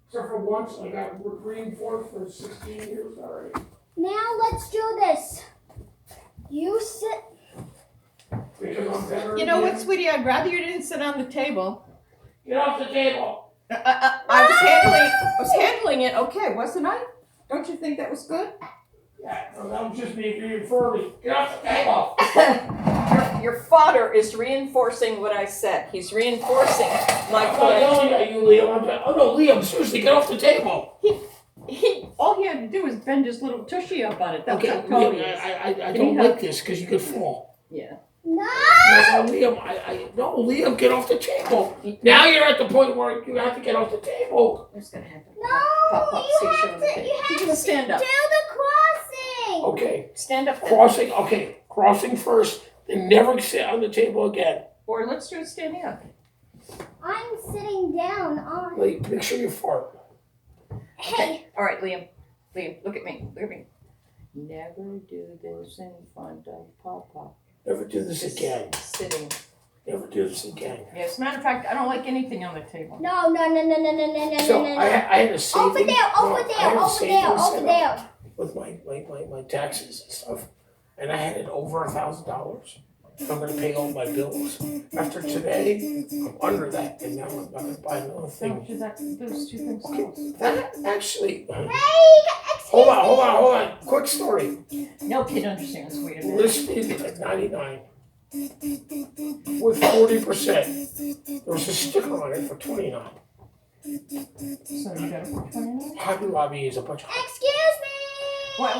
Except for once, I got reinforced for 16 years already. Now let's do this. You sit. You know what, sweetie? I'd rather you didn't sit on the table. Get off the table. I was handling it okay, wasn't I? Don't you think that was good? Yeah, no, that was just me reaffirming. Get off the table. Your father is reinforcing what I said. He's reinforcing my I'm not point. yelling at you, Liam. Oh no, Liam, seriously, get off the table. All he had to do was bend his little tushy up on it. That's Okay, how tall he Liam, is. I don't like this because you could fall. Yeah. No! No, Liam, no, Liam, get off the table. Now you're at the point where you have to get off the table. I'm just gonna have to No! pop up You seashell have on the to, table. you have You to stand up. do the crossing! Okay, Stand up. crossing, okay, crossing first, then never sit on the table again. Or let's do it standing up. I'm sitting down on. Like, make sure you fart. Hey! Okay. All right, Liam. Liam, look at me. Look at me. Never do this in front of Papa. Never do this again. Sitting. Never do this again. Yeah, as a matter of fact, I don't like anything on the table. No. So I had a savings. Over there. With my taxes and stuff, and I had it over $1,000. I'm gonna pay all my bills. After today, I'm under that, and now I'm not gonna buy another No, thing. because those two things Okay, close. that actually. Hey! Hold on. Quick story. No kid understands. Wait a minute. Listed at 99 with 40%. There was a sticker on it for 29. So you got to put 29? Hobby Lobby is a bunch of. Excuse me! When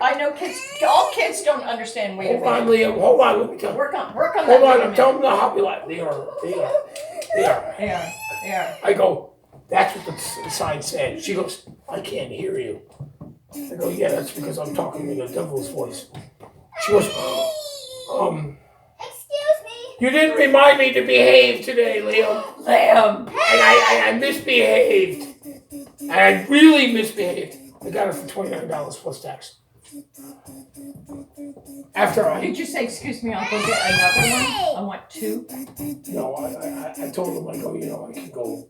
I know kids, all kids don't understand. Wait a Hold on, minute. Liam. Hold on. Let me tell you. Work on that. Hold on. wait a I'm telling minute. them the Hobby Lobby. They are. They are. I go, that's what the sign said. She goes, I can't hear you. I go, yeah, that's because I'm talking in a devil's voice. She goes, Excuse me! you didn't remind me to behave today, Liam. Liam. And I misbehaved. And I really misbehaved. I got it for $29 plus tax. After Did you say, excuse me, I'll go get another one? I want two. No, I told him, I go, I can go.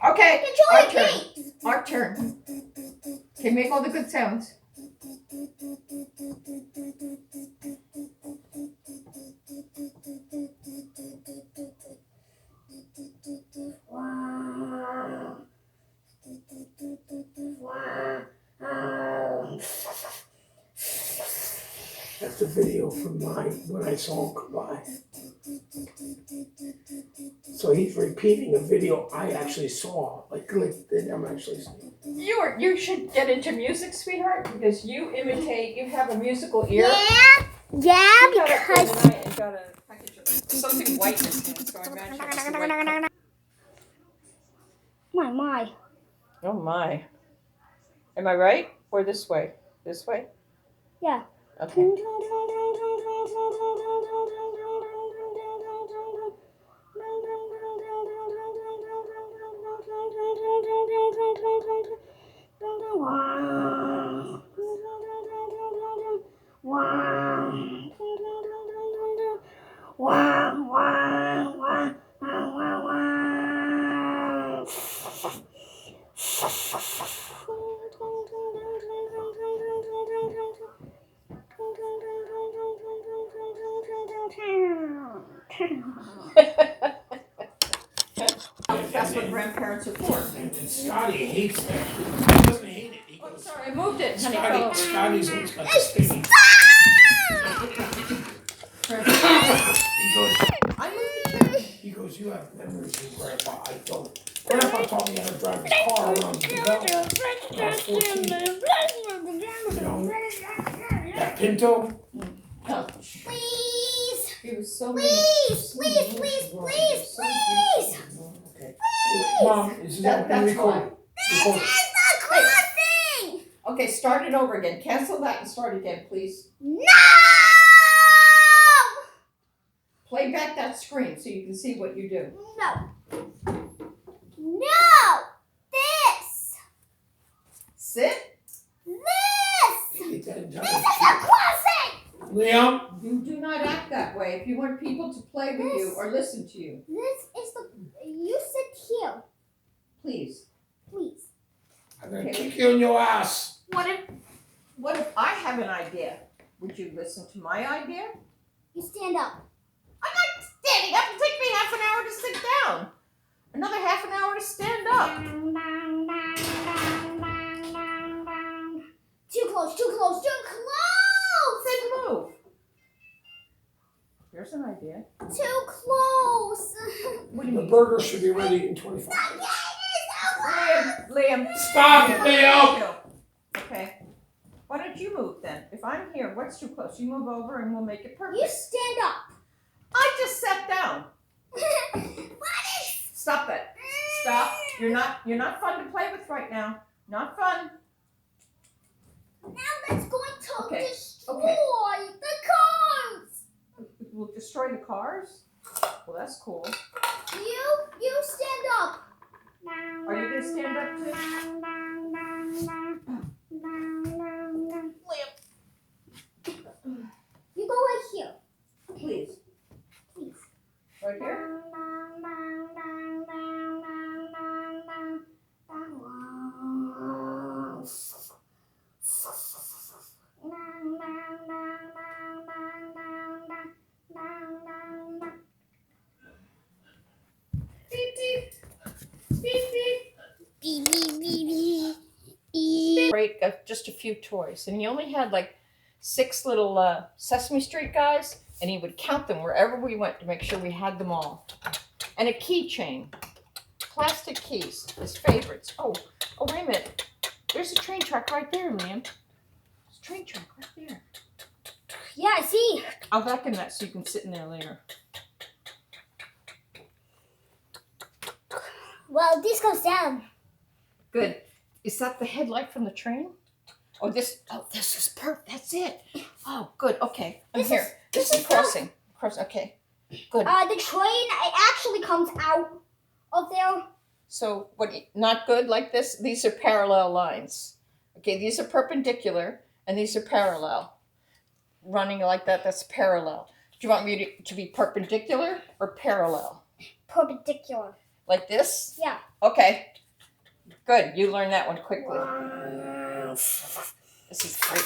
Okay, Control our turn. me! Our turn. Okay, make all the good sounds. That's the video from when I saw him come by. So he's repeating a video I actually saw. Like that I'm actually seeing. You should get into music, sweetheart, because you have a musical ear. Yeah, You got it because. for the night and got a package of something white in his hand, so I imagine it's the white. My. Oh my. Am I right? Or this way? This way? Yeah. Okay. That's what grandparents are for. And Scotty hates that. He doesn't hate it. He Oh, goes, sorry, I moved it, honey. Scotty's always got the sticky. I moved it. He goes, you have memories of Grandpa. I don't. Grandpa taught me how to drive his car around the development when I was 14. You know, that Pinto. Oh, Please! he was so Please! Okay. Mom, is that That's recording? This is the crossing! Okay, start it over again. Cancel that and start again, please. No! Play back that screen so you can see what you do. No! This! Sit. This! Get that This is the crossing! Liam? You do not act that way if you want people to play with you or listen to you. This is the. You sit here. Please. Please. I'm gonna kick you in your ass. What if I have an idea? Would you listen to my idea? You stand up. I'm not standing up. It'll take me half an hour to sit down. Another half an hour to stand up. Too close, too close, too close! Then move. Here's an idea. Too close! What do you The mean? burger should be ready in 25 minutes. Liam. Stop, Liam! Okay. Why don't you move then? If I'm here, what's too close? You move over and we'll make it perfect. You stand up. I just sat down. Stop it. Stop. You're not fun to play with right now. Not fun. Now that's going to Okay, destroy okay. the cars. We'll destroy the cars? Well, that's cool. You stand up. Are you going to stand up too? You go right here. Please. Please. Right here? Break of just a few toys, and he only had like 6 little Sesame Street guys, and he would count them wherever we went to make sure we had them all. And a keychain, plastic keys, his favorites. Oh, wait a minute. There's a train track right there, Liam. There's a train track right there. Yeah, I see. I'll vacuum that so you can sit in there later. Well, this goes down. Good. Is that the headlight from the train? Oh, this is perfect. That's it. Oh, good. Okay, I'm This here. is- This this is is crossing. Okay, good. The train it actually comes out of there. So, not good like this? These are parallel lines. Okay, these are perpendicular, and these are parallel. Running like that, that's parallel. Do you want me to be perpendicular or parallel? Perpendicular. Like this? Yeah. Okay. Good. You learned that one quickly. This is great.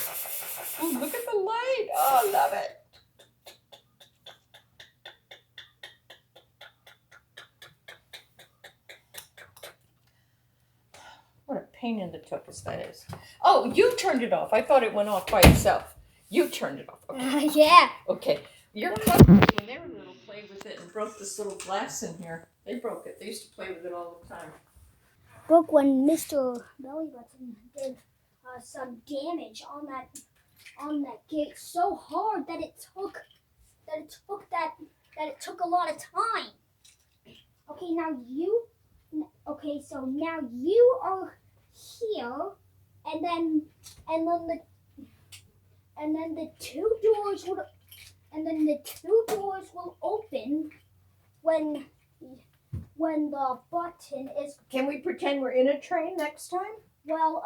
Ooh, look at the light. Oh, I love it. What a pain in the tukas that is. Oh, you turned it off. I thought it went off by itself. You turned it off. Okay. Yeah. Okay. Your cousins, when they were little, played with it and broke this little glass in here. They broke it. They used to play with it all the time. Broke when Mr. Belly Button did some damage on that gate so hard that it took a lot of time. So now you are here, and then the two doors will open when the button is. Can we pretend we're in a train next time? Well,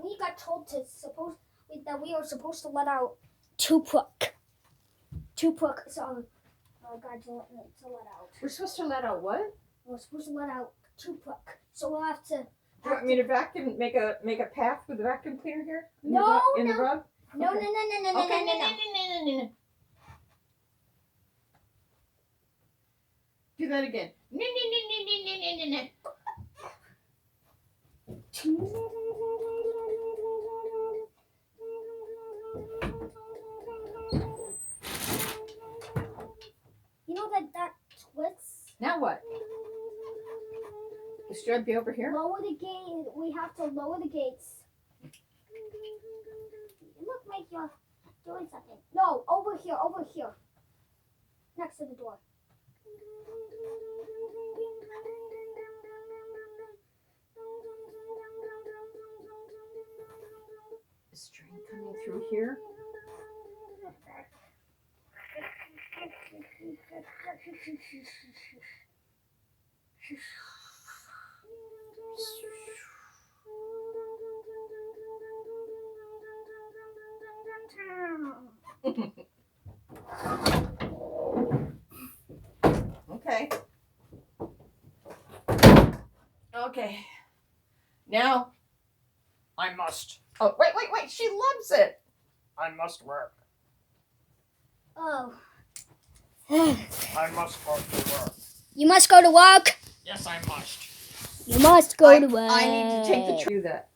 we got told that we are supposed to let out Tupac. So, God, to let out. We're supposed to let out what? We're supposed to let out Tupac. So we'll have to. Do you want me to vacuum, make a path with the vacuum cleaner here? In No, the rug? No, Okay. no. Okay, no. Do that again. No. You know that twists. Now what? Should I be over here? Lower the gate. We have to lower the gates. Look like you're doing something. No, over here. Next to the door. Is the train coming through here? Okay. Okay. Now, I must. Oh, wait. She loves it. I must work. Oh. I must go to work. You must go to work. Yes, I must. You must go to work. I need to take the tree that.